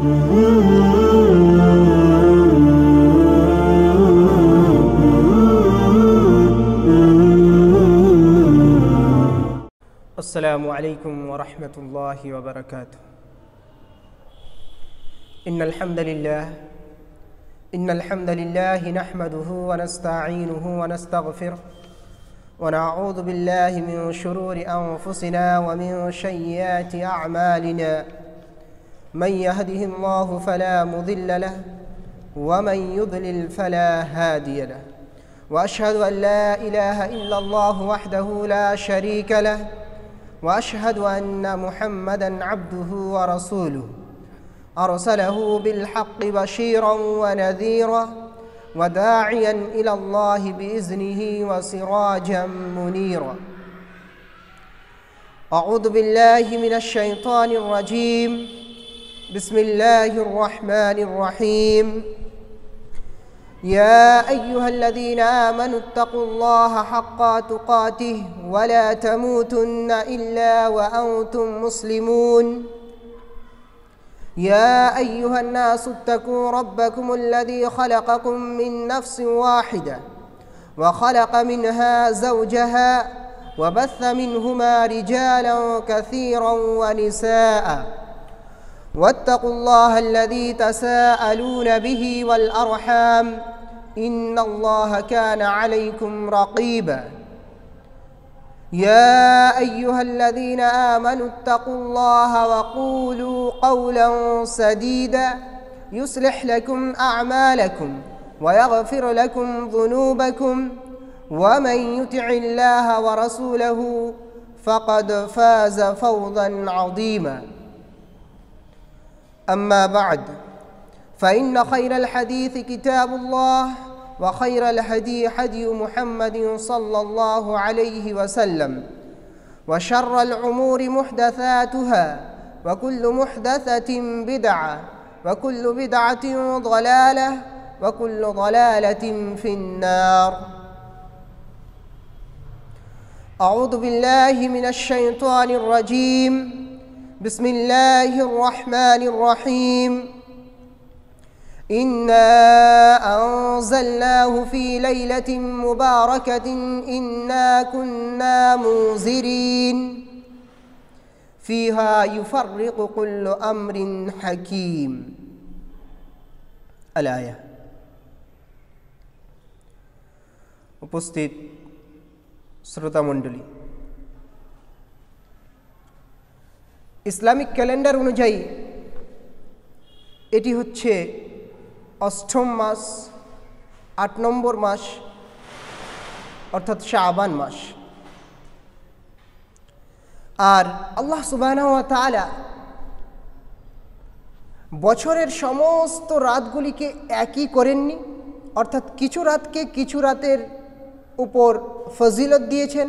السلام عليكم ورحمة الله وبركاته. إن الحمد لله نحمده ونستعينه ونستغفره ونعوذ بالله من شرور أنفسنا ومن سيئات أعمالنا. من يهده الله فلا مضل له ومن يضلل فلا هادي له. وأشهد أن لا إله إلا الله وحده لا شريك له وأشهد أن محمدًا عبده ورسوله أرسله بالحق بشيرًا ونذيرًا وداعيًا إلى الله بإذنه وسراجًا منيرًا. أعوذ بالله من الشيطان الرجيم. بسم الله الرحمن الرحيم. يا أيها الذين آمنوا اتقوا الله حق تقاته ولا تموتن إلا وأنتم مسلمون. يا أيها الناس اتقوا ربكم الذي خلقكم من نفس واحدة وخلق منها زوجها وبث منهما رجالا كثيرا ونساء واتقوا الله الذي تساءلون به والأرحام إن الله كان عليكم رقيبا. يا أيها الذين آمنوا اتقوا الله وقولوا قولا سديدا يصلح لكم أعمالكم ويغفر لكم ذنوبكم ومن يطع الله ورسوله فقد فاز فوزا عظيما. أما بعد فإن خير الحديث كتاب الله وخير الهدي هدي محمد صلى الله عليه وسلم وشر الأمور محدثاتها وكل محدثة بدعة وكل بدعة ضلالة وكل ضلالة في النار. أعوذ بالله من الشيطان الرجيم. بسم الله الرحمن الرحيم. إنا أنزلناه في ليلة مباركة إنا كنا منذرين فيها يفرق كل أمر حكيم. الآية। উপস্থিত শ্রোতা মণ্ডলী, ইসলামিক ক্যালেন্ডার অনুযায়ী এটি হচ্ছে অষ্টম মাস, ৮ নম্বর মাস, অর্থাৎ শাবান মাস। আর আল্লাহ সুবহানাহু ওয়া তাআলা বছরের সমস্ত রাতগুলিকে একই করেননি, অর্থাৎ কিছু রাতকে কিছু রাতের উপর ফজিলত দিয়েছেন,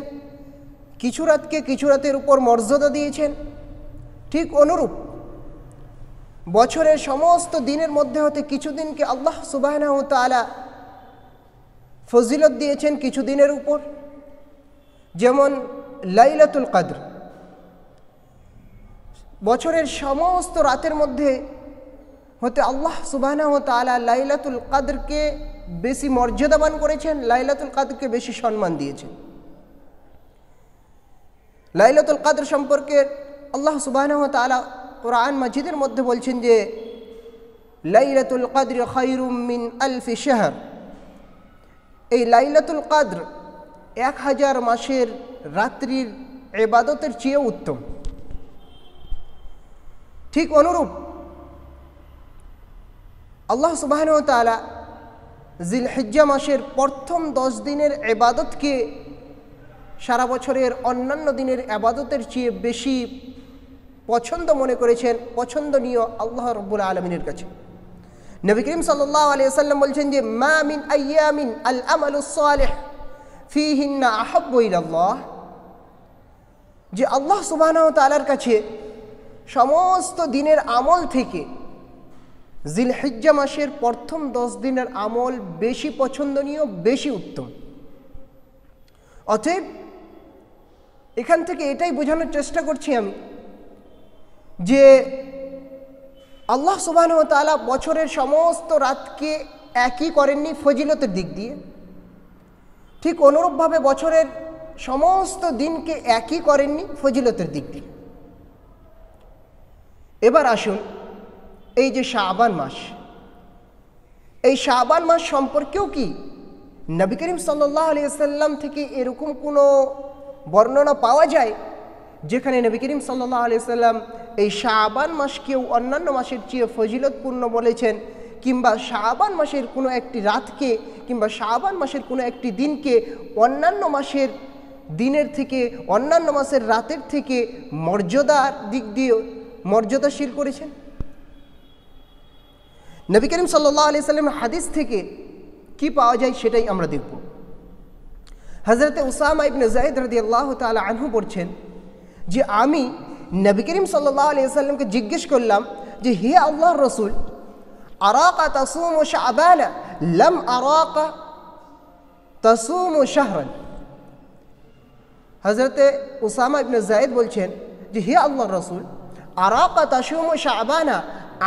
কিছু রাতকে কিছু রাতের উপর মর্যাদা দিয়েছেন। ঠিক অনুরূপ বছরের সমস্ত দিনের মধ্যে হতে কিছু দিনকে আল্লাহ সুবহানাহু ওয়া তাআলা ফজিলত দিয়েছেন কিছু দিনের উপর। যেমন লাইলাতুল কদর, বছরের সমস্ত রাতের মধ্যে হতে আল্লাহ সুবহানাহু ওয়া তাআলা লাইলাতুল কদরকে বেশি মর্যাদাবান করেছেন, লাইলাতুল কদরকে বেশি সম্মান দিয়েছেন। লাইলাতুল কদর সম্পর্কে আল্লাহ সুবহানাহু ওয়া তাআলা কুরআন মাজিদের মধ্যে বলছেন যে লাইলাতুল কদর খায়রুম মিন আলফি শাহর। এই লাইলাতুল কদর 1000 মাসের রাত্রির ইবাদতের চেয়ে উত্তম। ঠিক অনুরূপ আল্লাহ সুবহানাহু ওয়া তাআলা জিলহিজ্জা মাসের প্রথম 10 দিনের ইবাদতকে সারা বছরের অন্যান্য দিনের ইবাদতের চেয়ে বেশি পছন্দ মনে করেছেন, পছন্দনীয় আল্লাহ রাব্বুল আলামিনের কাছে। নবী করিম সাল্লাল্লাহু আলাইহি ওয়াসাল্লাম বলছেন যে মা মিন আইয়ামিন আল আমালুস সালিহ ফীহিন্না আহাব্বু ইলাল্লাহ, যে আল্লাহ সুবহানাহু ওয়া তাআলার কাছে সমস্ত দিনের আমল থেকে জিলহিজ্জা মাসের প্রথম 10 দিনের আমল বেশি পছন্দনীয়, বেশি উত্তম। অতএব এখান থেকে এটাই বোঝানোর চেষ্টা করছি আমি যে আল্লাহ সুবহানাহু ওয়া তাআলা বছরের সমস্ত রাতকে একই করেননি ফজিলতের দিক দিয়ে, ঠিক অনুরূপভাবে বছরের সমস্ত দিনকে একই করেননি ফজিলতের দিক দিয়ে। এবার আসুন, এই যে শাবান মাস, এই শাবান মাস সম্পর্কেও কি নবী করিম সাল্লাল্লাহু আলাইহি ওয়াসাল্লাম থেকে এরকম কোনো বর্ণনা পাওয়া যায় যেখানে নবী করিম সাল্লাল্লাহু আলাইহি ওয়াসাল্লাম এই শাবান মাসকেও অন্যান্য মাসের চেয়ে ফজিলতপূর্ণ বলেছেন, কিংবা শাবান মাসের কোনো একটি রাতকে কিংবা শাবান মাসের কোনো একটি দিনকে অন্যান্য মাসের দিনের থেকে, অন্যান্য মাসের রাতের থেকে মর্যাদার দিক দিয়ে মর্যাদাশীল করেছেন? নবী করিম সাল্লাল্লাহু আলাইহি ওয়াসাল্লামের হাদিস থেকে কি পাওয়া যায় সেটাই আমরা দেখব। হযরত উসামা ইবনে যায়েদ রাদিয়াল্লাহু তাআলা আনহু বলছেন যে আমি নবী করিম সাল্লাল্লাহু আলাইহি ওয়াসাল্লামকে জিজ্ঞেস করলাম যে হে আল্লাহর রাসূল, আরাকা তাসুমু শাবানা লাম আরাকা তাসুমু শাহরান। হযরত উসামা ইবনে যায়েদ বলছেন যে হে আল্লাহর রাসূল, আরাকা তাসুমু শাবানা,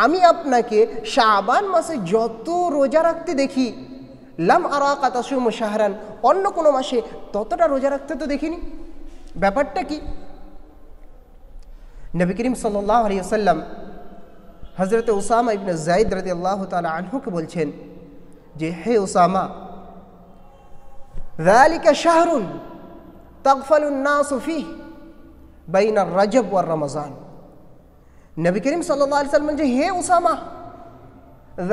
আমি আপনাকে শাবান মাসে যত রোজা রাখতে দেখি, লাম আরাকা তাসুমু শাহরান, অন্য কোনো মাসে ততটা রোজা রাখতে তো দেখিনি। ব্যাপারটা কি? নবী করিম সাল্লাল্লাহু আলাইহি ওয়াসাল্লাম হযরত উসামা ইবনে যায়েদ রাদিয়াল্লাহু তাআলা আনহুকে বলছেন যে হে উসামা, যালিকা শাহরুন তাগফালুন নাসু ফিহি বাইনা রাজব ওয়া রমজান। নবী করিম সাল্লাল্লাহু আলাইহি ওয়াসাল্লাম যে হে উসামা,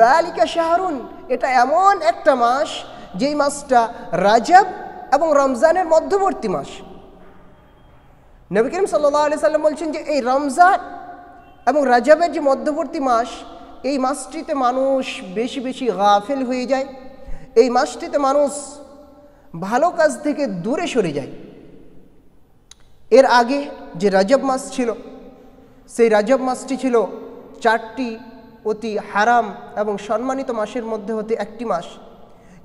যালিকা শাহরুন, এটা এমন একটা মাস যেই মাসটা রাজব এবং রমজানের মধ্যবর্তী মাস। নবী করিম সাল্লাল্লাহু আলাইহি ওয়াসাল্লাম বলছেন যে এই রমজান এবং রাজবের যে মধ্যবর্তী মাস, এই মাসটিতে মানুষ বেশি বেশি গাফিল হয়ে যায়, এই মাসটিতে মানুষ ভালো কাজ থেকে দূরে সরে যায়। এর আগে যে রজব মাস ছিল, সেই রজব মাসটি ছিল 4টি অতি হারাম এবং সম্মানিত মাসের মধ্যে হতে একটি মাস,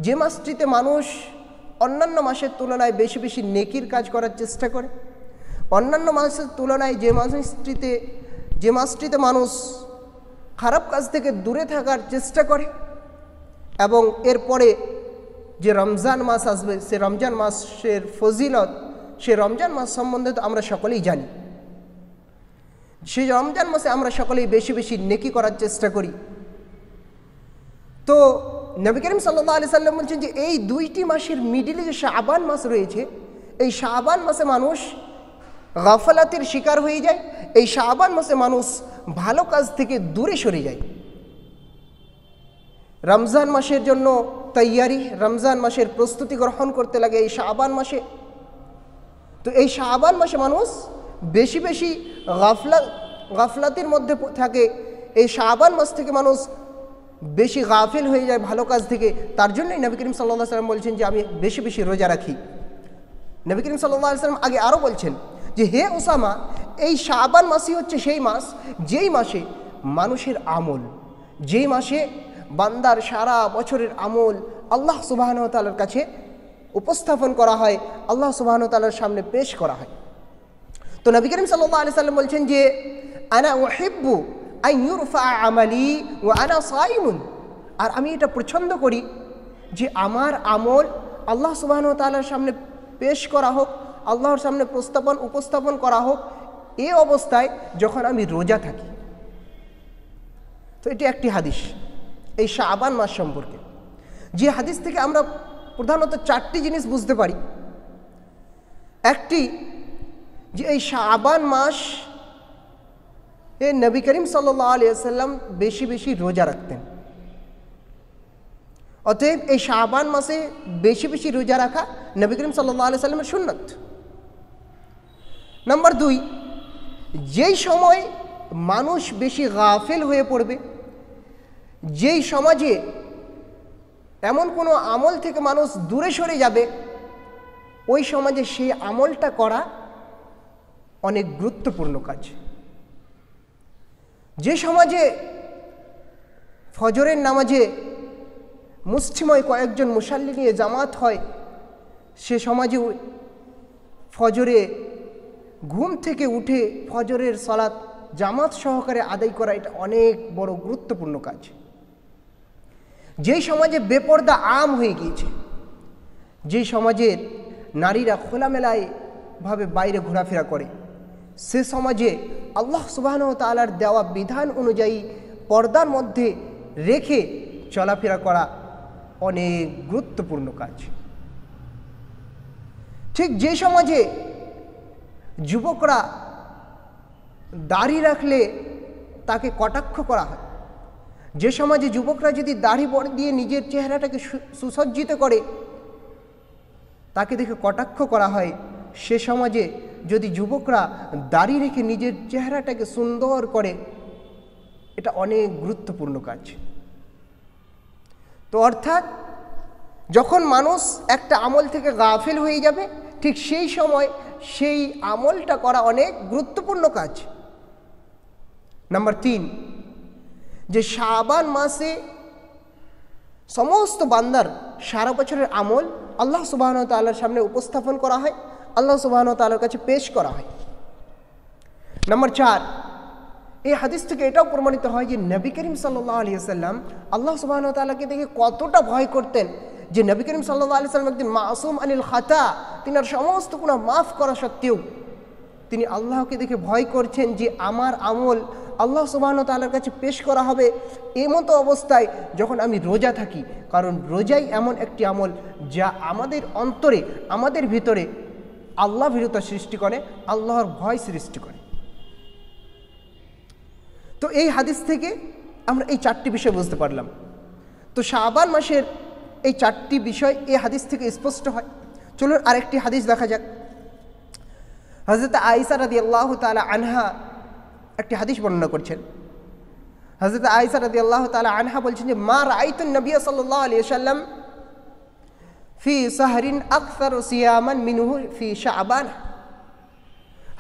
যে মাসটিতে মানুষ অন্যান্য মাসের তুলনায় বেশি বেশি নেকির কাজ করার চেষ্টা করে, অন্যান্য মাসের তুলনায় যে মাসটিতে মানুষ খারাপ কাজ থেকে দূরে থাকার চেষ্টা করে। এবং এরপরে যে রমজান মাস আসবে, সে রমজান মাসের ফজিলত, সে রমজান মাস সম্বন্ধে তো আমরা সকলেই জানি। সেই রমজান মাসে আমরা সকলেই বেশি বেশি নেকি করার চেষ্টা করি। তো নবী করিম সাল্লাল্লাহু আলাইহি ওয়াসাল্লাম বলছেন যে এই দুইটি মাসের মিডিলে যে শাবান মাস রয়েছে, এই শাবান মাসে মানুষ গাফলাতের শিকার হয়ে যায়, এই শাবান মাসে মানুষ ভালো কাজ থেকে দূরে সরে যায়। রমজান মাসের জন্য তৈয়ারি, রমজান মাসের প্রস্তুতি গ্রহণ করতে লাগে এই শাবান মাসে। তো এই শাবান মাসে মানুষ বেশি বেশি গাফলাতের মধ্যে থাকে, এই শাবান মাস থেকে মানুষ বেশি গাফিল হয়ে যায় ভালো কাজ থেকে। তার জন্যই নবী করিম সাল্লাল্লাহু আলাইহি ওয়াসাল্লাম বলছেন যে আমি বেশি বেশি রোজা রাখি। নবী করিম সাল্লাল্লাহু আলাইহি ওয়াসাল্লাম আগে আরও বলছেন যে হে উসামা, এই শাবান মাসই হচ্ছে সেই মাস যেই মাসে মানুষের আমল, যেই মাসে বান্দার সারা বছরের আমল আল্লাহ সুবহানাহু ওয়া তাআলার কাছে উপস্থাপন করা হয়, আল্লাহ সুবহানাহু ওয়া তাআলার সামনে পেশ করা হয়। তো নবী করিম সাল্লাল্লাহু আলাইহি ওয়াসাল্লাম বলছেন যে আনা উহিব্বু আন ইউরফা আমালি ওয়া আনা সাইমুন, আর আমি এটা পছন্দ করি যে আমার আমল আল্লাহ সুবহানাহু ওয়া তাআলার সামনে পেশ করা হোক, আল্লাহর সামনে উপস্থাপন করা হোক এই অবস্থায় যখন আমি রোজা থাকি। তো এটি একটি হাদিস এই শাবান মাস সম্পর্কে, যে হাদিস থেকে আমরা প্রধানত 4টি জিনিস বুঝতে পারি। একটি, যে এই শাবান মাস নবী করিম সাল্লাল্লাহু আলাইহি ওয়াসাল্লাম বেশি বেশি রোজা রাখতেন, অতএব এই শাবান মাসে বেশি বেশি রোজা রাখা নবী করিম সাল্লাল্লাহু আলাইহি ওয়াসাল্লামের সুন্নত। নাম্বার 2, যেই সময় মানুষ বেশি গাফিল হয়ে পড়বে, যেই সমাজে এমন কোনো আমল থেকে মানুষ দূরে সরে যাবে, ওই সমাজে সেই আমলটা করা অনেক গুরুত্বপূর্ণ কাজ। যে সমাজে ফজরের নামাজে মুষ্টিময় কয়েকজন মুসাল্লি নিয়ে জামাত হয়, সে সমাজে ফজরে ঘুম থেকে উঠে ফজরের সালাত জামাত সহকারে আদায় করা এটা অনেক বড় গুরুত্বপূর্ণ কাজ। যেই সমাজে বেপর্দা আম হয়ে গিয়েছে, যেই সমাজের নারীরা খোলামেলায় ভাবে বাইরে ঘোরাফেরা করে, সে সমাজে আল্লাহ সুবহানাহু ওয়া তাআলার দেওয়া বিধান অনুযায়ী পর্দার মধ্যে রেখে চলাফেরা করা অনেক গুরুত্বপূর্ণ কাজ। ঠিক যে সমাজে যুবকরা দাড়ি রাখলে তাকে কটাক্ষ করা হয়, যে সমাজে যুবকরা যদি দাড়ি বড় দিয়ে নিজের চেহারাটাকে সুসজ্জিত করে তাকে দেখে কটাক্ষ করা হয়, সে সমাজে যদি যুবকরা দাড়ি রেখে নিজের চেহারাটাকে সুন্দর করে, এটা অনেক গুরুত্বপূর্ণ কাজ। তো অর্থাৎ যখন মানুষ একটা আমল থেকে গাফিল হয়ে যাবে, ঠিক সেই সময় সেই আমলটা করা অনেক গুরুত্বপূর্ণ কাজ। নাম্বার 3, যে শাবান মাসে সমস্ত বান্দার সারা বছরের আমল আল্লাহ সুবহানাহু ওয়া তাআলার সামনে উপস্থাপন করা হয়, আল্লাহ সুবহানাহু ওয়া তাআলার কাছে পেশ করা হয়। নাম্বার 4, এই হাদিস থেকে এটাও প্রমাণিত হয় যে নবী করিম সাল্লাল্লাহু আলাইহি ওয়াসাল্লাম আল্লাহ সুবহানাহু ওয়া তাআলাকে দেখে কতটা ভয় করতেন, যে নবী করিম সাল্লাল্লাহু আলাইহি ওয়াসাল্লাম একদিন মাসুম আনিল খাতা, তিনার সমস্ত গুনাহ মাফ করা সত্ত্বেও তিনি আল্লাহকে দেখে ভয় করছেন যে আমার আমল আল্লাহ সুবহানাহু ওয়া তাআলার কাছে পেশ করা হবে এমতো অবস্থায় যখন আমি রোজা থাকি। কারণ রোজাই এমন একটি আমল যা আমাদের অন্তরে, আমাদের ভিতরে আল্লাহ ভীরুতা সৃষ্টি করে, আল্লাহর ভয় সৃষ্টি করে। তো এই হাদিস থেকে আমরা এই 4টি বিষয় বুঝতে পারলাম। তো শাবান মাসের এই 4টি বিষয় এই হাদিস থেকে স্পষ্ট হয়। চলুন আরেকটি হাদিস দেখা যাক। হযরত আয়েশা রাদিয়াল্লাহু তাআলা আনহা একটি হাদিস বর্ণনা করছেন। হযরত আয়েশা রাদিয়াল্লাহু তাআলা আনহা বলছেন যে মা রাআইতুন নবী সাল্লাল্লাহু আলাইহি ওয়াসাল্লাম ফি সাহরিন আকসার সিয়ামান মিনহু ফি শাবান।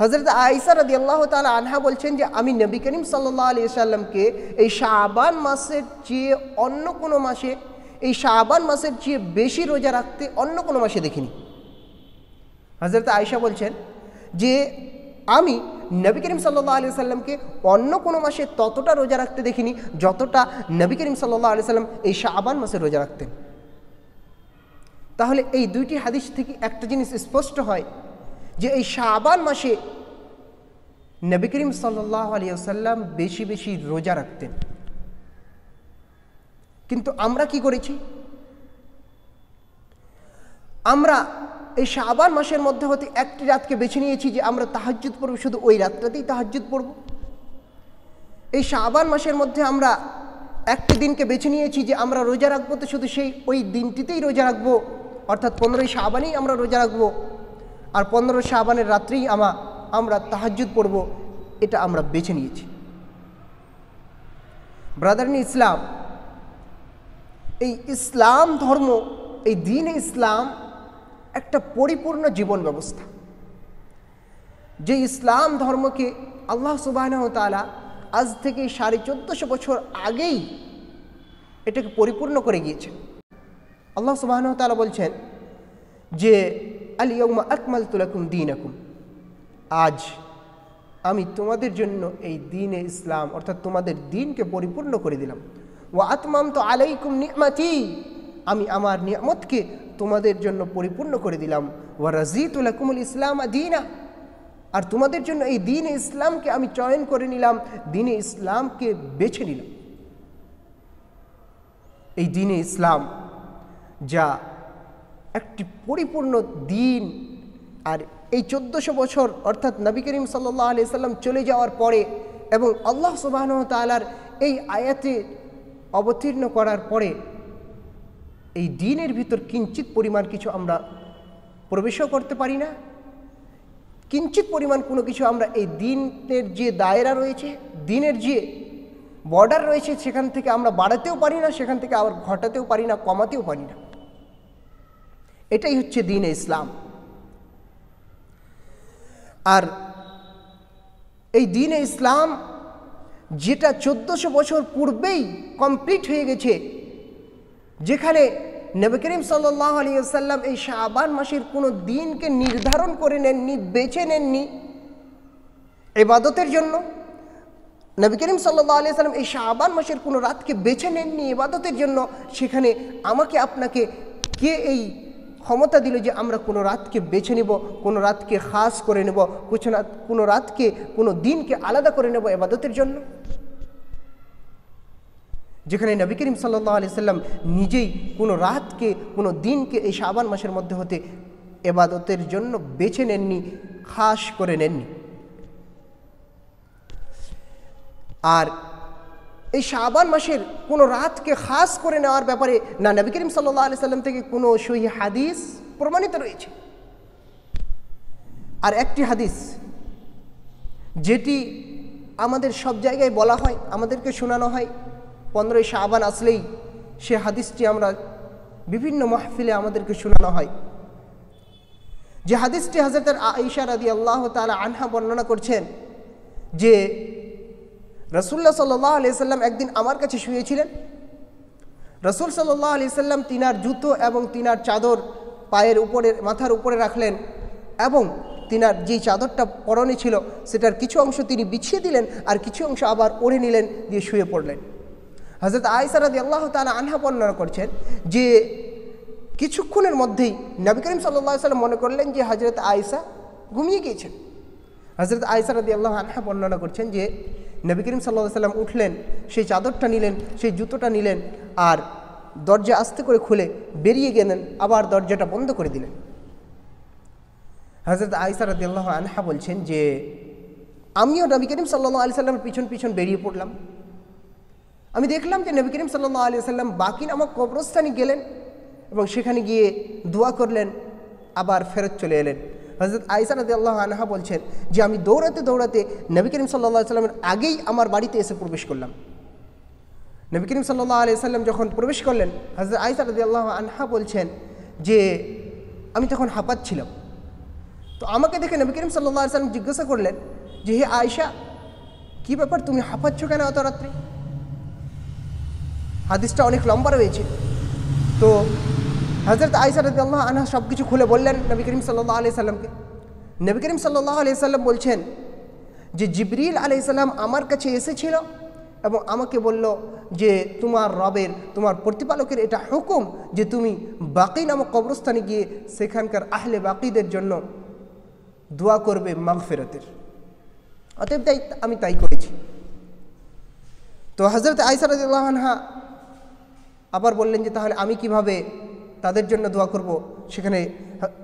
হযরত আয়েশা রাদিয়াল্লাহু তাআলা আনহা বলছেন যে আমি নবী করিম সাল্লাল্লাহু আলাইহি ওয়াসাল্লামকে এই শাবান মাসের চেয়ে অন্য কোনো মাসে, এই শাবান মাসের চেয়ে বেশি রোজা রাখতে অন্য কোনো মাসে দেখিনি। হযরত আয়েশা বলছেন যে আমি নবী করিম সাল্লাল্লাহু আলাইহি ওয়াসাল্লামকে অন্য কোনো মাসে ততটা রোজা রাখতে দেখিনি যতটা নবী করিম সাল্লাল্লাহু আলাইহি ওয়াসাল্লাম এই শাবান মাসে রোজা রাখতেন। তাহলে এই 2টি হাদিস থেকে একটা জিনিস স্পষ্ট হয় যে এই শাবান মাসে নবী করিম সাল্লাল্লাহু আলাইহি ওয়াসাল্লাম বেশি বেশি রোজা রাখতেন। কিন্তু আমরা কি করেছি? আমরা এই শাবান মাসের মধ্যে হতে একটি রাতকে বেছে নিয়েছি যে আমরা তাহাজ্জুদ পড়ব, শুধু ওই রাতটাতেই তাহাজ্জুদ পড়ব। এই শাবান মাসের মধ্যে আমরা একটি দিনকে বেছে নিয়েছি যে আমরা রোজা রাখবো, তো শুধু সেই ওই দিনটিতেই রোজা রাখবো, অর্থাৎ 15ই শাবানেই আমরা রোজা রাখবো, আর 15 শাবানের রাত্রেই আমরা তাহাজ্জুদ পড়ব। এটা আমরা বেছে নিয়েছি। ব্রাদার ইন ইসলাম, এই ইসলাম ধর্ম, এই দ্বীন-এ ইসলাম একটা পরিপূর্ণ জীবন ব্যবস্থা। যে ইসলাম ধর্মকে আল্লাহ সুবহানাহু ওয়া তাআলা আজ থেকে 1450 বছর আগেই এটাকে পরিপূর্ণ করে গিয়েছেন। আল্লাহ সুবহানাহু ওয়া তাআলা বলছেন যে আল ইয়াউমা আকমালতু লাকুম দীনাকুম, আজ আমি তোমাদের জন্য এই দ্বীন-এ ইসলাম অর্থাৎ তোমাদের দ্বীনকে পরিপূর্ণ করে দিলাম। ওয়া আতমামতু আলাইকুম নি'মাতি, আমি আমার নিয়ামতকে তোমাদের জন্য পরিপূর্ণ করে দিলাম। ওয়া রাযীতু লাকুমুল ইসলাম দীনা, আর তোমাদের জন্য এই দ্বীন-এ ইসলামকে আমি চয়ন করে নিলাম, দ্বীন-এ ইসলামকে বেছে নিলাম। এই দ্বীন-এ ইসলাম যা একটি পরিপূর্ণ দ্বীন, আর এই 1400 বছর অর্থাৎ নবী করিম সাল্লাল্লাহু আলাইহি সাল্লাম চলে যাওয়ার পরে এবং আল্লাহ সুবহানাহু ওয়া তাআলার এই আয়াতে অবতীর্ণ করার পরে এই দ্বীনের ভিতর কিঞ্চিত পরিমাণ কিছু আমরা প্রবেশও করতে পারি না, কিঞ্চিত পরিমাণ কোনো কিছু আমরা এই দ্বীনের যে দায়রা রয়েছে, দ্বীনের যে বর্ডার রয়েছে, সেখান থেকে আমরা বাড়াতেও পারি না, সেখান থেকে আবার ঘটাতেও পারি না, কমাতেও পারি না। এটাই হচ্ছে দ্বীন-এ ইসলাম। আর এই দ্বীন-এ ইসলাম যেটা 1400 বছর পূর্বেই কমপ্লিট হয়ে গেছে, যেখানে নবী করিম সাল্লাল্লাহু আলাইহি ওয়াসাল্লাম এই শাবান মাসের কোনো দিনকে নির্ধারণ করে নেননি, বেছে নেননি ইবাদতের জন্য, নবী করিম সাল্লাল্লাহু আলাইহি সাল্লাম এই শাবান মাসের কোনো রাতকে বেছে নেননি ইবাদতের জন্য। সেখানে আমাকে আপনাকে কে এই ক্ষমতা দিল যে আমরা কোনো রাতকে বেছে নেব, কোনো রাতকে খাস করে নেব, কোনো রাতকে কোনো দিনকে আলাদা করে নেব ইবাদতের জন্য? যেখানে নবী করিম সাল্লাল্লাহু আলাইহি সাল্লাম নিজেই কোনো রাতকে কোনো দিনকে এই শাবান মাসের মধ্যে হতে ইবাদতের জন্য বেছে নেননি, খাস করে নেননি। আর এই শাবান মাসের কোনো রাতকে খাস করে নেওয়ার ব্যাপারে না নবী করিম সাল্লাল্লাহু আলাইহি সাল্লাম থেকে কোনো সহিহ হাদিস প্রমাণিত রয়েছে। আর একটি হাদিস যেটি আমাদের সব জায়গায় বলা হয়, আমাদেরকে শোনানো হয়, 15ই শাবান আসলেই সে হাদিসটি আমরা বিভিন্ন মাহফিলে আমাদেরকে শোনানো হয়। যে হাদিসটি হযরত আয়েশা রাদিয়াল্লাহু তাআলা আনহা বর্ণনা করছেন যে রাসূলুল্লাহ সাল্লাল্লাহু আলাইহি সাল্লাম একদিন আমার কাছে শুয়েছিলেন। রাসূল সাল্লাল্লাহু আলাইহি সাল্লাম তিনার জুতো এবং তিনার চাদর পায়ের উপরে, মাথার উপরে রাখলেন এবং তিনার যেই চাদরটা পরনে ছিল সেটার কিছু অংশ তিনি বিছিয়ে দিলেন আর কিছু অংশ আবার ওড়ে নিলেন, দিয়ে শুয়ে পড়লেন। হযরত আয়েশা রাদিয়াল্লাহু তাআলা আনহা বর্ণনা করছেন যে কিছুক্ষণের মধ্যেই নবী করিম সাল্লাল্লাহু আলাইহি সাল্লাম মনে করলেন যে হযরত আয়েশা ঘুমিয়ে গিয়েছেন। হযরত আয়েশা রাদিয়াল্লাহু আনহা বর্ণনা করছেন যে নবী করিম সাল্লাল্লাহু আলাইহি সাল্লাম উঠলেন, সেই চাদরটা নিলেন, সেই জুতোটা নিলেন আর দরজা আস্তে করে খুলে বেরিয়ে গেলেন, আবার দরজাটা বন্ধ করে দিলেন। হযরত আয়েশা রাদিয়াল্লাহু আনহা বলছেন যে আমিও নবী করিম সাল্লাল্লাহু আলাইহি সাল্লামের পিছন পিছন বেরিয়ে পড়লাম। আমি দেখলাম যে নবী করিম সাল্লাল্লাহু আলাইহি সাল্লাম বাকি নামক কবরস্থানে গেলেন এবং সেখানে গিয়ে দোয়া করলেন, আবার ফেরত চলে এলেন। হযরত আয়েশা রাদিয়াল্লাহু আনহা বলছেন যে আমি দৌড়াতে দৌড়াতে নবী করিম সাল্লাল্লাহু আলাইহি সাল্লামের আগেই আমার বাড়িতে এসে প্রবেশ করলাম। নবী করিম সাল্লাল্লাহু আলাইহি সাল্লাম যখন প্রবেশ করলেন, হযরত আয়েশা রাদিয়াল্লাহু আনহা বলছেন যে আমি তখন হাঁপাচ্ছিলাম। তো আমাকে দেখে নবী করিম সাল্লাল্লাহু আলাইহি সাল্লাম জিজ্ঞাসা করলেন যে হে আয়েশা, কী ব্যাপার, তুমি হাঁপাচ্ছ কেন এত রাত্রে? হাদিসটা অনেক লম্বা রয়েছে। তো হযরত আয়েশা রাদিয়াল্লাহু আনহা সব কিছু খুলে বললেন নবী করিম সাল্লাল্লাহু আলাইহি সাল্লামকে। নবী করিম সাল্লাল্লাহু আলাইহি সাল্লাম বলছেন যে জিবরিল আলাইহিস সালাম আমার কাছে এসেছিল এবং আমাকে বলল যে তোমার রবের, তোমার প্রতিপালকের এটা হুকুম যে তুমি বাকি নামক কবরস্থানে গিয়ে সেখানকার আহলে বাকিদের জন্য দোয়া করবে মাগফিরাতের। অতএব আমি তাই করেছি। তো হযরত আয়েশা রাদিয়াল্লাহু আনহা আবার বললেন যে তাহলে আমি কিভাবে তাদের জন্য দোয়া করব? সেখানে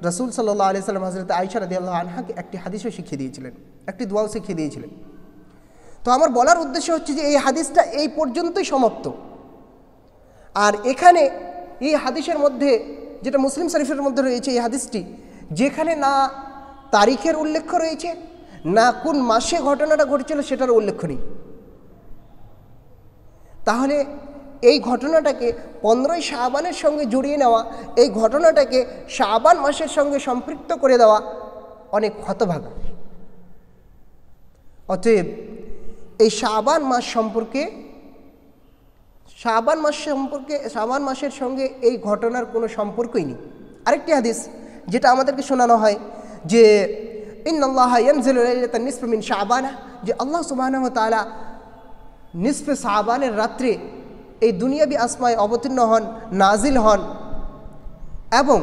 রাসূল সাল্লাল্লাহু আলাইহি সাল্লাম হযরত আয়েশা রাদিয়াল্লাহু আনহাকে একটি হাদিসও শিখিয়ে দিয়েছিলেন, একটি দোয়াও শিখিয়ে দিয়েছিলেন। তো আমার বলার উদ্দেশ্য হচ্ছে যে এই হাদিসটা এই পর্যন্তই সমাপ্ত। আর এখানে এই হাদিসের মধ্যে, যেটা মুসলিম শরীফের মধ্যে রয়েছে এই হাদিসটি, যেখানে না তারিখের উল্লেখ রয়েছে না কোন মাসে ঘটনাটা ঘটেছিল সেটার উল্লেখ নেই। তাহলে এই ঘটনাটাকে 15ই শাবানের সঙ্গে জড়িয়ে নেওয়া, এই ঘটনাটাকে শাবান মাসের সঙ্গে সম্পৃক্ত করে দেওয়া অনেক হতভাগা। অতএব এই শাবান মাসের সঙ্গে এই ঘটনার কোনো সম্পর্কই নেই। আরেকটি হাদিস যেটা আমাদেরকে শোনানো হয় যে ইন্নাল্লাহা ইয়ানজিলু লাইলাতান নিসফি মিন শাবান, যে আল্লাহ সুবহানাহু ওয়া তাআলা নিসফে শাবানের রাত্রে এই দুনিয়াবি আসমায় অবতীর্ণ হন, নাজিল হন এবং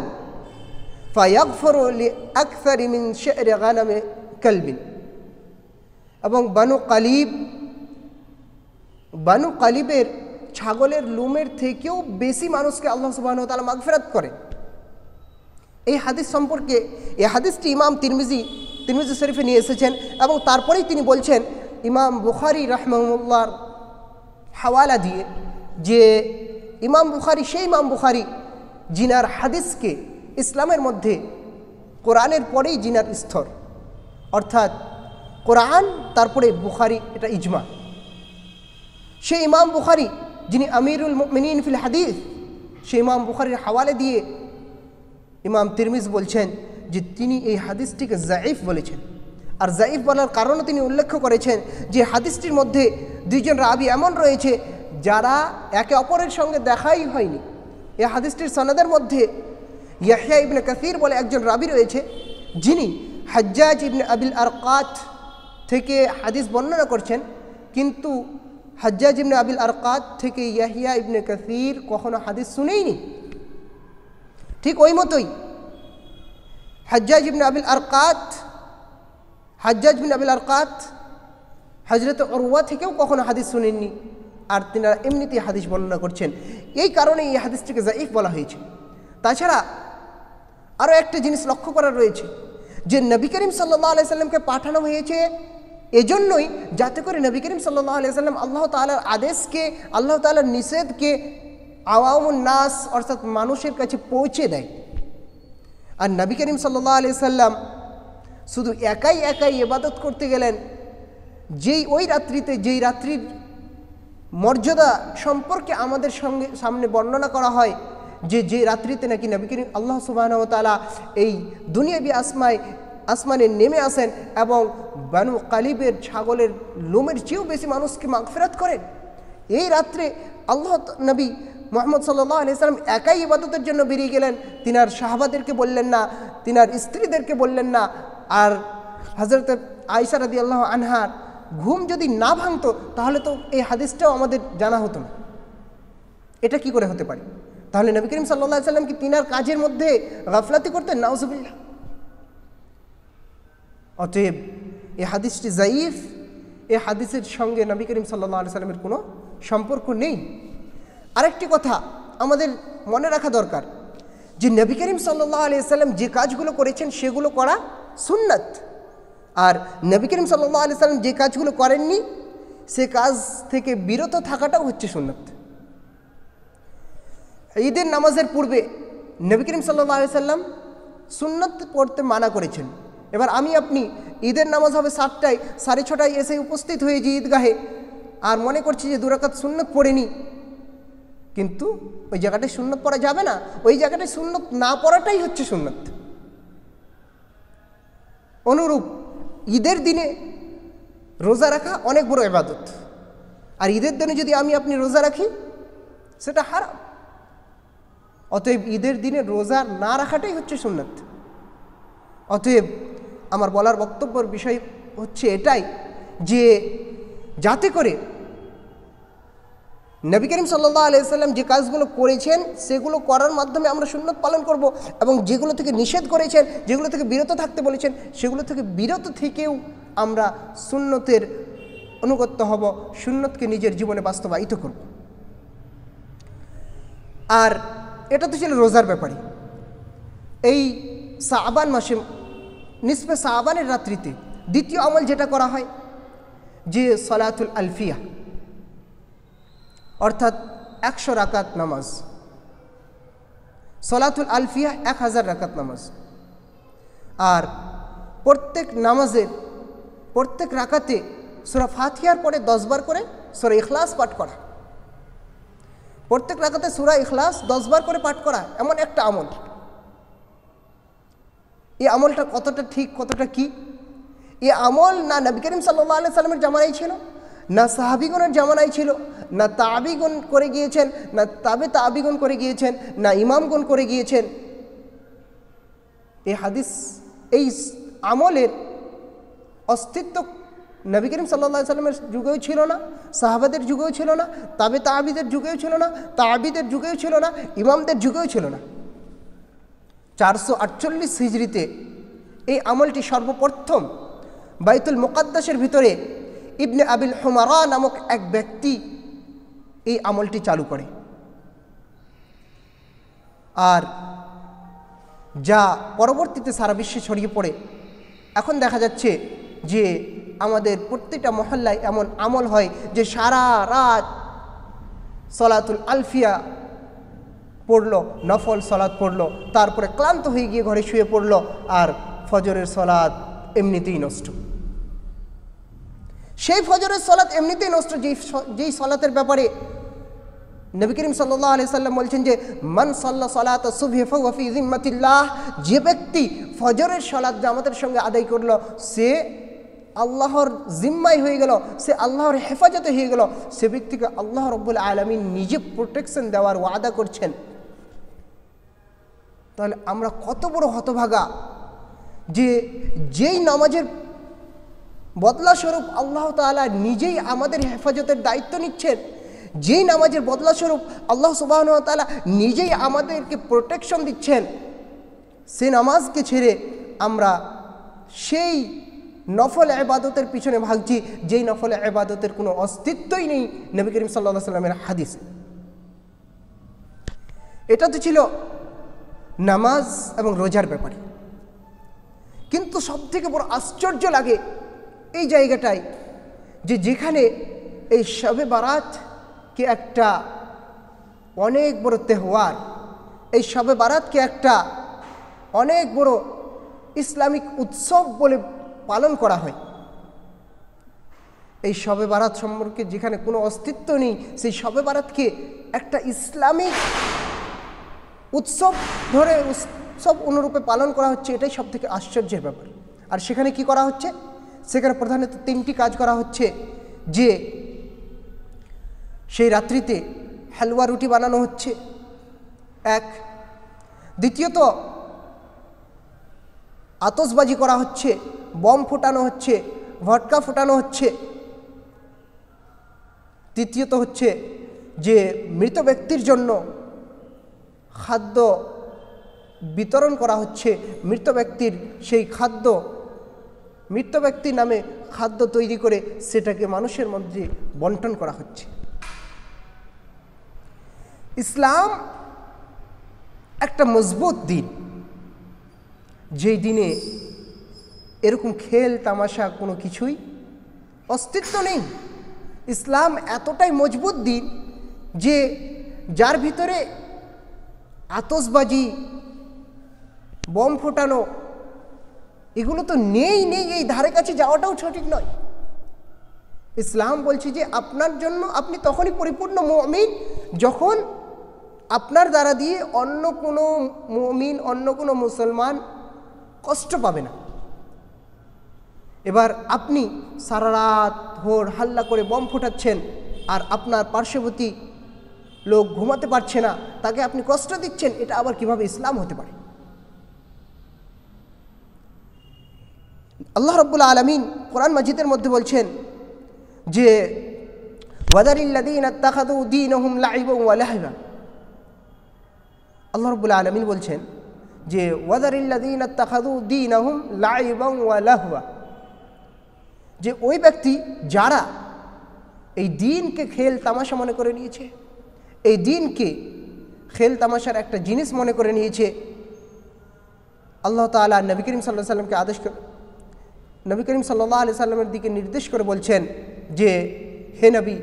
ফায়াগফিরু লিআকসারি মিন শা'রি গানামি কালবিন, এবং বানু কালিবের ছাগলের লুমের থেকেও বেশি মানুষকে আল্লাহ সুবহানাহু ওয়া তাআলা মাগফিরাত করেন। এই হাদিস সম্পর্কে, এই হাদিসটি ইমাম তিরমিজি শরীফে নিয়ে এসেছেন এবং তারপরেই তিনি বলছেন ইমাম বুখারী রাহমাহুল্লাহর হাওয়ালা দিয়ে যে ইমাম বুখারী সেই ইমাম বুখারী জিনার হাদিসকে ইসলামের মধ্যে কোরআনের পরেই জিনার স্তর, অর্থাৎ কোরআন তারপরে বুখারী, এটা ইজমা। সেই ইমাম বুখারী যিনি আমিরুল মুমিনিন ফিল হাদিস, সেই ইমাম বুখারীর হাওয়ালা দিয়ে ইমাম তিরমিজি বলছেন যে তিনি এই হাদিসটিকে যায়ীফ বলেছেন। আর যায়ীফ বলার কারণও তিনি উল্লেখ করেছেন যে হাদিসটির মধ্যে দুইজন রাবি এমন রয়েছে যারা একে অপরের সঙ্গে দেখাই হয়নি। এই হাদিসটির সনদের মধ্যে ইয়াহইয়া ইবনে কাসীর বলে একজন রাবি রয়েছে, যিনি হাজ্জাজ ইবনে আবিল আরকাত থেকে হাদিস বর্ণনা করছেন কিন্তু হাজ্জাজ ইবনে আবিল আরকাত থেকে ইয়াহিয়া ইবনে কাসির কখনো হাদিস শুনেইনি। ঠিক ওই মতোই হাজ্জাজ বিন আবিল আরকাত হযরত উরওয়া থেকেও কখনো হাদিস শুনেননি, আর তিনারা এমনিতেই হাদিস বর্ণনা করছেন। এই কারণে এই হাদিসটিকে যায়িফ বলা হয়েছে। তাছাড়া আরও একটা জিনিস লক্ষ্য করার রয়েছে যে নবী করিম সাল্লাল্লাহু আলাইহি সাল্লামকে পাঠানো হয়েছে এজন্যই যাতে করে নবী করিম সাল্লাল্লাহু আলাইহি সাল্লাম আল্লাহ তাআলার আদেশকে, আল্লাহ তাআলার নিষেধকে আওয়ামুন নাস অর্থাৎ মানুষের কাছে পৌঁছে দেয়। আর নবী করিম সাল্লাল্লাহু আলাইহি সাল্লাম শুধু একাই ইবাদত করতে গেলেন, ওই রাত্রিতে যেই রাত্রির মর্যাদা সম্পর্কে আমাদের সামনে বর্ণনা করা হয় যে রাত্রিতে নাকি নবী করিম আল্লাহ সুবহানাহু ওয়া তাআলা এই দুনিয়াবি আসমানে নেমে আসেন এবং বানু কালিবের ছাগলের লোমের চেয়েও বেশি মানুষকে মাগফিরাত করেন। এই রাত্রে আল্লাহ নবী মুহাম্মদ সাল্লাল্লাহু আলাইহি সাল্লাম একাই ইবাদতের জন্য বেরিয়ে গেলেন, তিনার সাহাবাদেরকে বললেন না, তিনার স্ত্রীদেরকে বললেন না। আর হযরত আয়েশা রাদিয়াল্লাহু আনহার ঘুম যদি না ভাঙতো তাহলে তো এই হাদিসটাও আমাদের জানা হতো না। এটা কি করে হতে পারে? তাহলে নবী করিম সাল্লাল্লাহু আলাইহি সাল্লাম কি তিনার কাজের মধ্যে গাফলাতি করতেন? নাউজুবিল্লাহ। অতএব এই হাদিসটি যায়িফ, এই হাদিসের সঙ্গে নবী করিম সাল্লাল্লাহু আলাইহি সাল্লামের কোনো সম্পর্ক নেই। আরেকটি কথা আমাদের মনে রাখা দরকার যে নবী করিম সাল্লাল্লাহু আলাইহি সাল্লাম যে কাজগুলো করেছেন সেগুলো করা সুন্নাত, আর নবী করিম সাল্লাল্লাহু আলাইহি সাল্লাম যে কাজগুলো করেননি সে কাজ থেকে বিরত থাকাটাও হচ্ছে সুন্নাত। ঈদের নামাজের পূর্বে নবী করিম সাল্লাল্লাহু আলাইহি সাল্লাম সুন্নাত পড়তে মানা করেছেন। এবার আপনি ঈদের নামাজ হবে 7টায়, 6:30টায় এসে উপস্থিত হয়েছি ঈদগাহে, আর মনে করছি যে 2 রাকাত সুন্নাত পড়েনি, কিন্তু ওই জায়গাটায় সুন্নাত পড়া যাবে না। ওই জায়গাটায় সুন্নাত না পড়াটাই হচ্ছে সুন্নাত। অনুরূপ ঈদের দিনে রোজা রাখা অনেক বড় ইবাদত, আর ঈদের দিনে যদি আপনি রোজা রাখি সেটা হারাম। অতএব ঈদের দিনে রোজা না রাখাটাই হচ্ছে সুন্নাত। অতএব আমার বলার বক্তব্যের বিষয় হচ্ছে এটাই যে যাতে করে নবী করিম সাল্লাল্লাহু আলাইহি সাল্লাম যে কাজগুলো করেছেন সেগুলো করার মাধ্যমে আমরা সুন্নাত পালন করব, এবং যেগুলো থেকে নিষেধ করেছেন, যেগুলো থেকে বিরত থাকতে বলেছেন সেগুলো থেকে বিরত থেকেও আমরা সুন্নতের অনুগত হব, সুন্নতকে নিজের জীবনে বাস্তবায়িত করব। আর এটা তো ছিল রোজার ব্যাপারে। এই শাবান মাসে নিসফে শাবানের রাত্রিতে দ্বিতীয় আমল যেটা করা হয় যে সলাতুল আলফিয়া, অর্থাৎ 100 রাকাত নামাজ। সলাতুল আলফিয়া 1000 রাকাত নামাজ। আর প্রত্যেক নামাজের প্রত্যেক রাকাতে সূরা ফাতিহার পরে 10 বার করে সূরা ইখলাস পাঠ করা। প্রত্যেক রাকাতে সূরা ইখলাস 10 বার করে পাঠ করা এমন একটা আমল। এই আমলটা কতটা ঠিক, কতটা কি, এই আমল না নবী করিম সাল্লাল্লাহু আলাইহি সাল্লামের জামানায় ছিল, না সাহাবীগণের জামানায় ছিল, না তাবিগণ করে গিয়েছেন, না তাবিগণ করে গিয়েছেন, না ইমামগণ করে গিয়েছেন। এই হাদিস, এই আমলের অস্তিত্ব নবী করিম সাল্লাল্লাহু আলাইহি সাল্লামের যুগেও ছিল না, সাহাবাদের যুগেও ছিল না, তাবিদের যুগেও ছিল না, তাবিদের যুগেও ছিল না, ইমামদের যুগেও ছিল না। 448 হিজরিতে এই আমলটি সর্বপ্রথম বাইতুল মুকাদ্দাসের ভিতরে ইবনে আবিল হুমারা নামক এক ব্যক্তি এই আমলটি চালু করে। আর যা পরবর্তীতে সারা বিশ্বে ছড়িয়ে পড়ে। এখন দেখা যাচ্ছে যে আমাদের প্রত্যেকটা মহল্লায় এমন আমল হয় যে সারা রাত সলাতুল আলফিয়া পড়লো, নফল সলাত পড়লো, তারপরে ক্লান্ত হয়ে গিয়ে ঘরে শুয়ে পড়লো, আর ফজরের সলাত এমনিতেই নষ্ট। সেই ফজরের সলাত এমনিতেই নষ্ট যেই সলাতের ব্যাপারে নবী করিম সাল্লাল্লাহু আলাইহি সাল্লাম বলছেন যে মান সাল্লা সালাত সুবহি ফাহুয়া ফি জিম্মাতিল্লাহ, যে ব্যক্তি ফজরের সলাত জামাতের সঙ্গে আদায় করলো সে আল্লাহর জিম্মায় হয়ে গেল, সে আল্লাহর হেফাজতে হয়ে গেল, সে ব্যক্তিকে আল্লাহ রাব্বুল আলামিন নিজে প্রোটেকশন দেওয়ার ওয়াদা করছেন। তাহলে আমরা কত বড় হতভাগা যে যেই নামাজের বদলাস্বরূপ আল্লাহ তাআলা নিজেই আমাদের হেফাজতের দায়িত্ব নিচ্ছেন। যেই নামাজের বদলাস্বরূপ আল্লাহ সুবহানাহু ওয়া তাআলা নিজেই আমাদেরকে প্রোটেকশন দিচ্ছেন, সে নামাজকে ছেড়ে আমরা সেই নফল ইবাদতের পিছনে ভাগছি যেই নফল ইবাদতের কোনো অস্তিত্বই নেই নবী করিম সাল্লাল্লাহু আলাইহি সাল্লামের হাদিসে। এটা তো ছিল নামাজ এবং রোজার ব্যাপারে। কিন্তু সবথেকে বড় আশ্চর্য লাগে এই জায়গাটায় যে যেখানে এই শবে বারাতকে একটা অনেক বড় তেহওয়ার, এই শবে বারাতকে একটা অনেক বড় ইসলামিক উৎসব বলে পালন করা হয়। এই শবে বারাত সম্পর্কে যেখানে কোনো অস্তিত্ব নেই, সেই শবে বারাতকে একটা ইসলামিক উৎসব ধরে উৎসব অনুরূপে পালন করা হচ্ছে, এটাই সব থেকে আশ্চর্যের ব্যাপার। আর সেখানে কি করা হচ্ছে? সেখানে প্রধানত 3টি কাজ করা হচ্ছে। যে সেই রাত্রিতে হালুয়া রুটি বানানো হচ্ছে, এক। দ্বিতীয়ত আতশবাজি করা হচ্ছে, বম ফোটানো হচ্ছে, ভটকা ফোটানো হচ্ছে। তৃতীয়ত হচ্ছে যে মৃত ব্যক্তির জন্য খাদ্য বিতরণ করা হচ্ছে। মৃত ব্যক্তির সেই খাদ্য, মৃত ব্যক্তির নামে খাদ্য তৈরি করে সেটাকে মানুষের মধ্যে বন্টন করা হচ্ছে। ইসলাম একটা মজবুত দিন, যেই দিনে এরকম খেল তামাশা কোনো কিছুই অস্তিত্ব নেই। ইসলাম এতটাই মজবুত দিন যে যার ভিতরে আতশবাজি, বম ফোটানো এগুলো তো নেই, এই ধারে কাছে যাওয়াটাও সঠিক নয়। ইসলাম বলছে যে আপনার জন্য আপনি তখনই পরিপূর্ণ মুমিন যখন আপনার দ্বারা দিয়ে অন্য কোনো মুমিন, অন্য কোনো মুসলমান কষ্ট পাবে না। এবার আপনি সারা রাত ভোর হাল্লা করে বম ফোটাচ্ছেন আর আপনার পার্শ্ববর্তী লোক ঘুমাতে পারছে না, তাকে আপনি কষ্ট দিচ্ছেন, এটা আবার কিভাবে ইসলাম হতে পারে? আল্লাহ রাব্বুল আলামিন কোরআন মাজিদের মধ্যে বলছেন যে ওয়াদারিল্লাযীনা ইত্তাখাযু দীনাহুম লাইবান ওয়া লাহবা। আল্লাহ রাব্বুল আলামিন বলছেন যে ওয়াদারিল্লাযীনা ইত্তাখাযু দীনাহুম লাইবান ওয়া লাহবা, যে ওই ব্যক্তি যারা এই দিনকে খেল তামাশা মনে করে নিয়েছে, এই দিনকে খেল তামাশার একটা জিনিস মনে করে নিয়েছে। আল্লাহ তাআলা নবী করিম সাল্লাল্লাহু আলাইহি সাল্লামকে আদেশ করে, নবী করিম সাল্লাল্লাহু আলাইহি সাল্লামের দিকে নির্দেশ করে বলছেন যে হে নবী,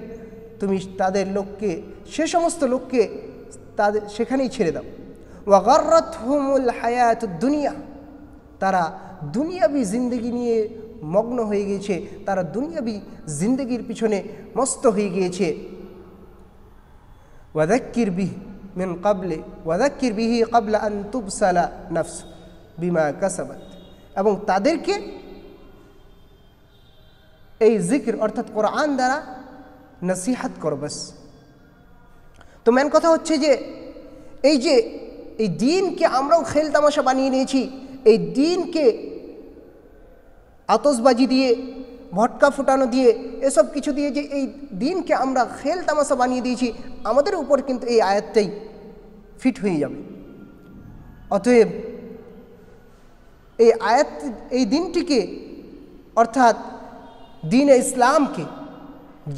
তুমি তাদের লোককে, সে সমস্ত লোককে তাদের সেখানেই ছেড়ে দাও। ওয়া গাররাতহুমুল হায়াতুদ দুনিয়া, তারা দুনিয়াবি জিন্দেগি নিয়ে মগ্ন হয়ে গিয়েছে, তারা দুনিয়াবি জিন্দেগির পিছনে মস্ত হয়ে গিয়েছে। ওয়াযাক্কির বিহি মিন ক্বাবলি ওয়াযাক্কির বিহি ক্বাবলা আন তুবসালা নাফস বিমা কাসাবাত, এবং তাদেরকে এই জিকির অর্থাৎ কোরআন দ্বারা নসিহত করো বাস। তো মেন কথা হচ্ছে যে এই দিনকে আমরাও খেল তামাশা বানিয়ে নিয়েছি, এই দিনকে আতশবাজি দিয়ে, ভটকা ফুটানো দিয়ে, এসব কিছু দিয়ে যে এই দিনকে আমরা খেল তামাশা বানিয়ে দিয়েছি, আমাদের উপর কিন্তু এই আয়াতটাই ফিট হয়ে যাবে। অতএব এই আয়াত, এই দিনটিকে অর্থাৎ দ্বীন-এ ইসলামকে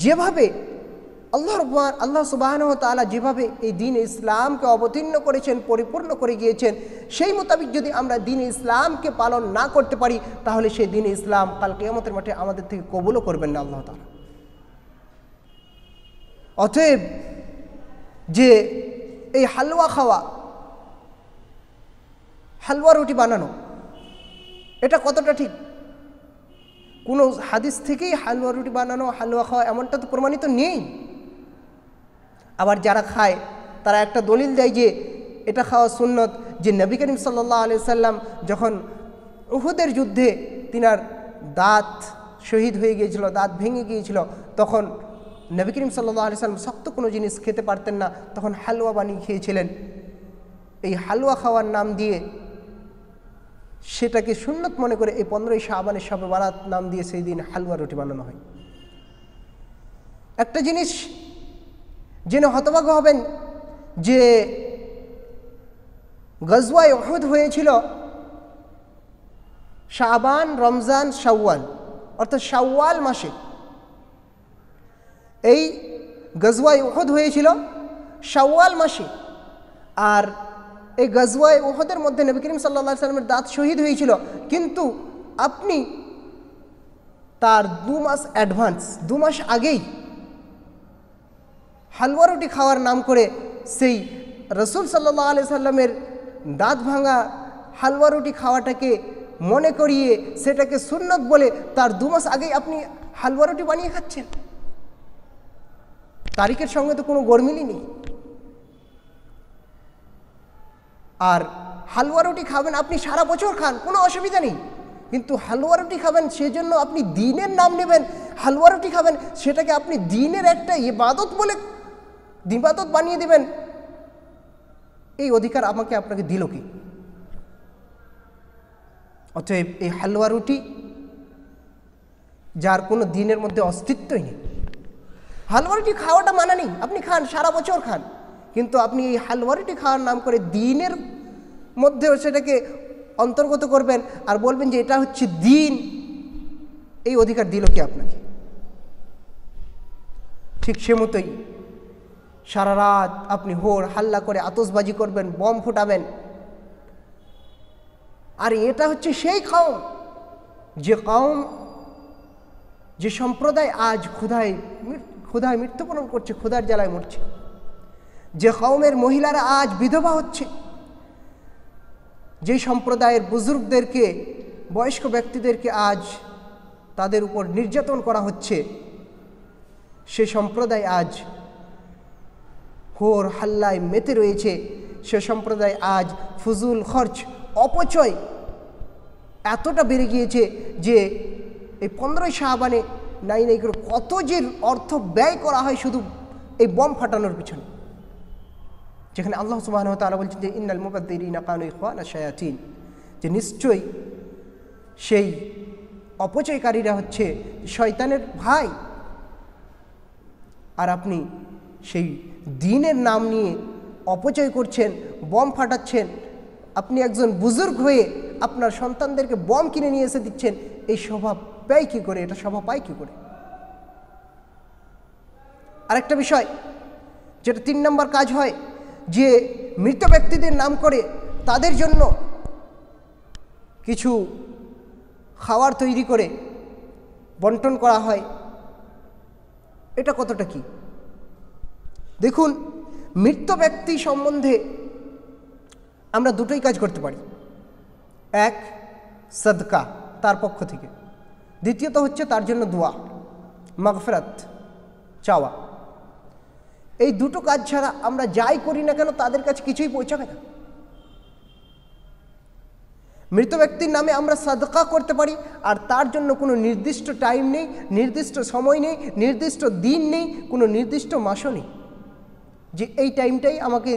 যেভাবে আল্লাহ সুবহানাহু ওয়া তাআলা যেভাবে এই দ্বীন-এ ইসলামকে অবতীর্ণ করেছেন, পরিপূর্ণ করে গিয়েছেন, সেই মোতাবিক যদি আমরা দ্বীন-এ ইসলামকে পালন না করতে পারি, তাহলে সেই দ্বীন-এ ইসলাম কাল কিয়ামতের মাঠে আমাদের থেকে কবুলও করবেন না আল্লাহ তাআলা। অতএব যে এই হালুয়া খাওয়া, হালুয়া রুটি বানানো, এটা কতটা ঠিক? কোনো হাদিস থেকেই হালুয়া রুটি বানানো, হালুয়া খাওয়া এমনটা তো প্রমাণিত নেই। আবার যারা খায় তারা একটা দলিল দেয় যে এটা খাওয়া সুন্নত, যে নবী করিম সাল্লাল্লাহু আলাইহি সাল্লাম যখন উহুদের যুদ্ধে তিনার দাঁত শহীদ হয়ে গিয়েছিল, দাঁত ভেঙে গিয়েছিল, তখন নবী করিম সাল্লাল্লাহু আলাইহি সাল্লাম শক্ত কোনো জিনিস খেতে পারতেন না, তখন হালুয়া বানিয়ে খেয়েছিলেন। এই হালুয়া খাওয়ার নাম দিয়ে সেটাকে সুন্নত মনে করে এই 15ই শাবানের শবে বারাত নাম দিয়ে সেই দিন হালুয়া রুটি বানানো হয়। একটা জিনিস জেনে হতভাগ্য হবেন যে গজওয়ায়ে উহুদ হয়েছিল শাবান, রমজান, শাওয়াল, অর্থাৎ শাওয়াল মাসে। এই গজওয়ায়ে উহুদ হয়েছিল শাওয়াল মাসে। আর এই গজওয়ায়ে উহুদের মধ্যে নবী করিম সাল্লাল্লাহু আলাইহি ওয়াসাল্লামের দাঁত শহীদ হয়েছিল, কিন্তু আপনি তার 2 মাস অ্যাডভান্স, 2 মাস আগেই হালুয়া রুটি খাওয়ার নাম করে সেই রসুল সাল্লাল্লাহু আলাইহি সাল্লামের দাঁত ভাঙা হালুয়া রুটি খাওয়াটাকে মনে করিয়ে সেটাকে সুন্নত বলে তার 2 মাস আগেই আপনি হালুয়া রুটি বানিয়ে খাচ্ছেন। তারিখের সঙ্গে তো কোনো গরমিলই নেই। আর হালুয়া রুটি খাবেন আপনি সারা বছর খান, কোনো অসুবিধা নেই, কিন্তু হালুয়া রুটি খাবেন সেজন্য আপনি দিনের নাম নেবেন, হালুয়া রুটি খাবেন সেটাকে আপনি দিনের একটা ইবাদত বলে ইবাদত বানিয়ে দেবেন, এই অধিকার আমাকে আপনাকে দিল কি? অতএব এই হালুয়া রুটি যার কোনো দিনের মধ্যে অস্তিত্বই নেই, হালুয়া রুটি খাওয়াটা মানা নেই, আপনি খান, সারা বছর খান, কিন্তু আপনি এই হালুয়া রুটি খাওয়ার নাম করে দিনের মধ্যে সেটাকে অন্তর্গত করবেন আর বলবেন যে এটা হচ্ছে দিন, এই অধিকার দিল কি আপনাকে? ঠিক সে মতোই সারা রাত আপনি হোর হাল্লা করে আতশবাজি করবেন, বম ফুটাবেন, আর এটা হচ্ছে সেই কওম, যে সম্প্রদায় আজ ক্ষুধায় মৃত্যুবরণ করছে, ক্ষুধার জ্বালায় মরছে, যে কওমের মহিলারা আজ বিধবা হচ্ছে, যে সম্প্রদায়ের বুজুর্গদেরকে, বয়স্ক ব্যক্তিদেরকে আজ তাদের উপর নির্যাতন করা হচ্ছে, সে সম্প্রদায় আজ হোর হাল্লায় মেতে রয়েছে, সে সম্প্রদায় আজ ফুজুল খরচ, অপচয় এতটা বেড়ে গিয়েছে যে এই 15ই শাবানে নাই করে কত যে অর্থ ব্যয় করা হয় শুধু এই বম ফাটানোর পিছনে, যেখানে আল্লাহ সুবহানাহু ওয়া তাআলা বলছেন যে ইন্নাল মুবাদদিরিনা কানু ইখওয়ানা শায়াতিন, যে নিশ্চয়ই সেই অপচয়কারীরা হচ্ছে শয়তানের ভাই। আর আপনি সেই দিনের নাম নিয়ে অপচয় করছেন, বম ফাটাচ্ছেন, আপনি একজন বুজুর্গ হয়ে আপনার সন্তানদেরকে বম কিনে নিয়ে এসে দিচ্ছেন, এই স্বভাব পায় কী করে? এটা স্বভাব পায় কী করে? আরেকটা বিষয় যেটা 3 নম্বর কাজ হয়, যে মৃত ব্যক্তিদের নাম করে তাদের জন্য কিছু খাবার তৈরি করে বন্টন করা হয়, এটা কতটা কি? দেখুন, মৃত ব্যক্তি সম্বন্ধে আমরা দুটোই কাজ করতে পারি। এক, সাদকা তার পক্ষ থেকে, দ্বিতীয়ত হচ্ছে তার জন্য দোয়া, মাগফিরাত চাওয়া। এই দুটো কাজ ছাড়া আমরা যাই করি না কেন তাদের কাছে কিছুই পৌঁছাবে না। মৃত ব্যক্তির নামে আমরা সাদকা করতে পারি, আর তার জন্য কোনো নির্দিষ্ট টাইম নেই, নির্দিষ্ট সময় নেই, নির্দিষ্ট দিন নেই, কোনো নির্দিষ্ট মাসও নেই যে এই টাইমটাই আমাকে,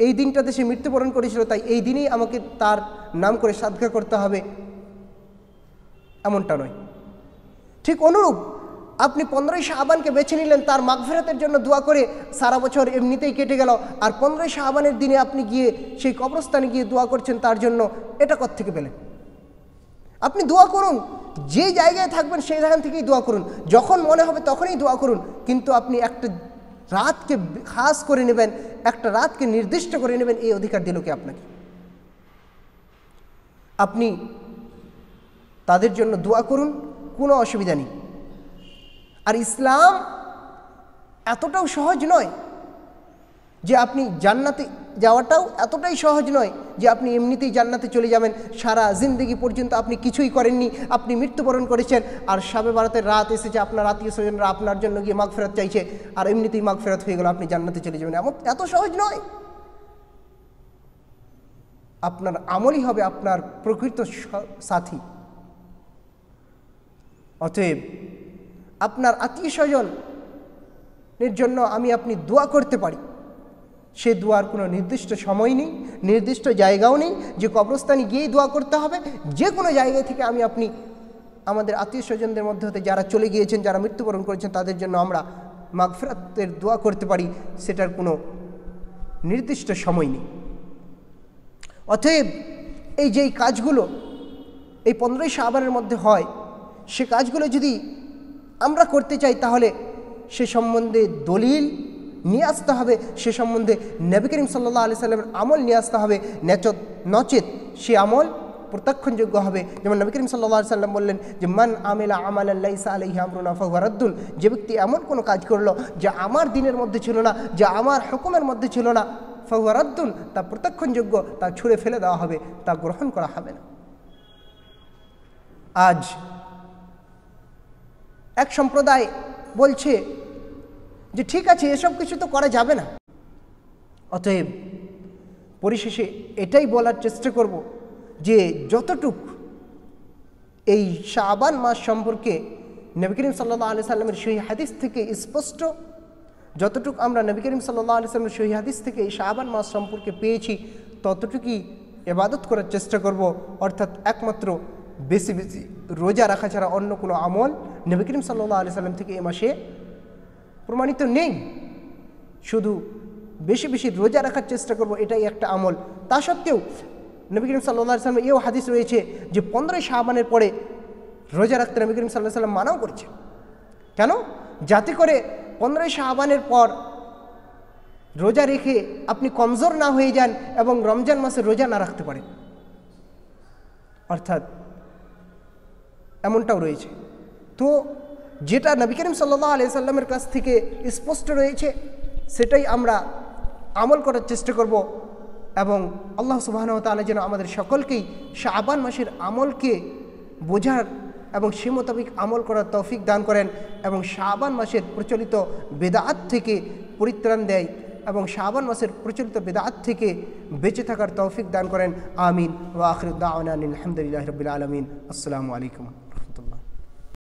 এই দিনটাতে সে মৃত্যুবরণ করেছিল তাই এই দিনেই আমাকে তার নাম করে সাদকা করতে হবে, এমনটা নয়। ঠিক অনুরূপ আপনি 15ই শাবানকে বেছে নিলেন তার মাগফিরাতের জন্য দোয়া করে, সারা বছর এমনিতেই কেটে গেল, আর 15ই শাবানের দিনে আপনি গিয়ে সেই কবরস্থানে গিয়ে দোয়া করছেন তার জন্য, এটা কোত্থেকে পেলেন? আপনি দোয়া করুন, যে জায়গায় থাকবেন সেই জায়গা থেকেই দোয়া করুন, যখন মনে হবে তখনই দোয়া করুন, কিন্তু আপনি একটা রাতকে খাস করে নেবেন, একটা রাতকে নির্দিষ্ট করে নেবেন, এই অধিকার দিল কি আপনাকে? আপনি তাদের জন্য দোয়া করুন, কোনো অসুবিধা নেই। আর ইসলাম এতটাও সহজ নয় যে আপনি জান্নাতে যাওয়াটাও এতটাই সহজ নয় যে আপনি এমনিতেই জান্নাতে চলে যাবেন, সারা জিন্দগি পর্যন্ত আপনি কিছুই করেননি, আপনি মৃত্যুবরণ করেছেন, আর শবে বারাতের রাত এসেছে, আপনার আত্মীয় স্বজনরা আপনার জন্য গিয়ে মাগফিরাত চাইছে, আর এমনিতেই মাগফিরাত হয়ে গেল, আপনি জান্নাতে চলে যাবেন, এত সহজ নয়। আপনার আমলই হবে আপনার প্রকৃত সাথী। অতএব আপনার আত্মীয় স্বজনের জন্য আপনি দোয়া করতে পারি, সে দোয়ার কোনো নির্দিষ্ট সময় নেই, নির্দিষ্ট জায়গাও নেই যে কবরস্থানে গিয়েই দোয়া করতে হবে। যে কোনো জায়গা থেকে আপনি আমাদের আত্মীয় স্বজনদের মধ্যে হতে যারা চলে গিয়েছেন, যারা মৃত্যুবরণ করেছেন, তাদের জন্য আমরা মাগফিরাতের দোয়া করতে পারি, সেটার কোনো নির্দিষ্ট সময় নেই। অতএব এই যেই কাজগুলো এই 15ই শাবানের মধ্যে হয়, সে কাজগুলো যদি আমরা করতে চাই তাহলে সে সম্বন্ধে দলিল নিয়ে আসতে হবে, সে সম্বন্ধে নবী করিম সাল্লাল্লাহু আলাইহি সাল্লামের আমল নিয়ে আসতে হবে। নচেত সে আমল প্রত্যাখ্যানযোগ্য হবে। যেমন নবী করিম সাল্লাল্লাহু আলাইহি সাল্লাম বললেন যে মান আমিলা আমালান লাইসা আলাইহি আমরুনা ফাহুয়া রাদ্দুন, যে ব্যক্তি এমন কোনো কাজ করলো যা আমার দ্বীনের মধ্যে ছিল না, যা আমার হুকুমের মধ্যে ছিল না, ফাহুয়া রাদ্দুন, তা প্রত্যাখ্যানযোগ্য, তা ছুঁড়ে ফেলে দেওয়া হবে, তা গ্রহণ করা হবে না। আজ এক সম্প্রদায় বলছে যে ঠিক আছে, এসব কিছু তো করা যাবে না। অতএব পরিশেষে এটাই বলার চেষ্টা করব যে যতটুক এই শাবান মাস সম্পর্কে নবী করিম সাল্লাল্লাহু আলাইহি সাল্লামের সহিহ হাদিস থেকে স্পষ্ট, যতটুকু আমরা নবী করিম সাল্লাল্লাহু আলাইহি সাল্লামের সহিহ হাদিস থেকে এই শাবান মাস সম্পর্কে পেয়েছি, ততটুকুই ইবাদত করার চেষ্টা করব। অর্থাৎ একমাত্র বেশি বেশি রোজা রাখা ছাড়া অন্য কোনো আমল নবী করিম সাল্লাল্লাহু আলাইহি সাল্লাম থেকে এ মাসে প্রমাণিত নেই। শুধু বেশি বেশি রোজা রাখার চেষ্টা করব, এটাই একটা আমল। তা সত্ত্বেও নবী করিম সাল্লাল্লাহু আলাইহি সাল্লামের এও হাদিস রয়েছে যে 15 শাবানের পরে রোজা রাখতে নবী করিম সাল্লাল্লাহু আলাইহি সাল্লাম মানাও করছে। কেন? যাতে করে 15 শাবানের পর রোজা রেখে আপনি কমজোর না হয়ে যান এবং রমজান মাসে রোজা না রাখতে পারেন। অর্থাৎ এমনটাও রয়েছে। তো যেটা নবী করিম সাল্লাল্লাহু আলাইহি সাল্লামের কাছ থেকে স্পষ্ট রয়েছে সেটাই আমরা আমল করার চেষ্টা করব এবং আল্লাহ সুবহানাহু ওয়া তাআলা যেন আমাদের সকলকেই শাবান মাসের আমলকে বোঝার এবং সে মোতাবেক আমল করার তৌফিক দান করেন এবং শাবান মাসের প্রচলিত বিদআত থেকে পরিত্রাণ দেয় এবং শাবান মাসের প্রচলিত বিদআত থেকে বেঁচে থাকার তৌফিক দান করেন। আমিন। ওয়া আখিরু দাওয়ানা আলহামদুলিল্লাহি রাব্বিল আলামিন। আসসালামু আলাইকুম।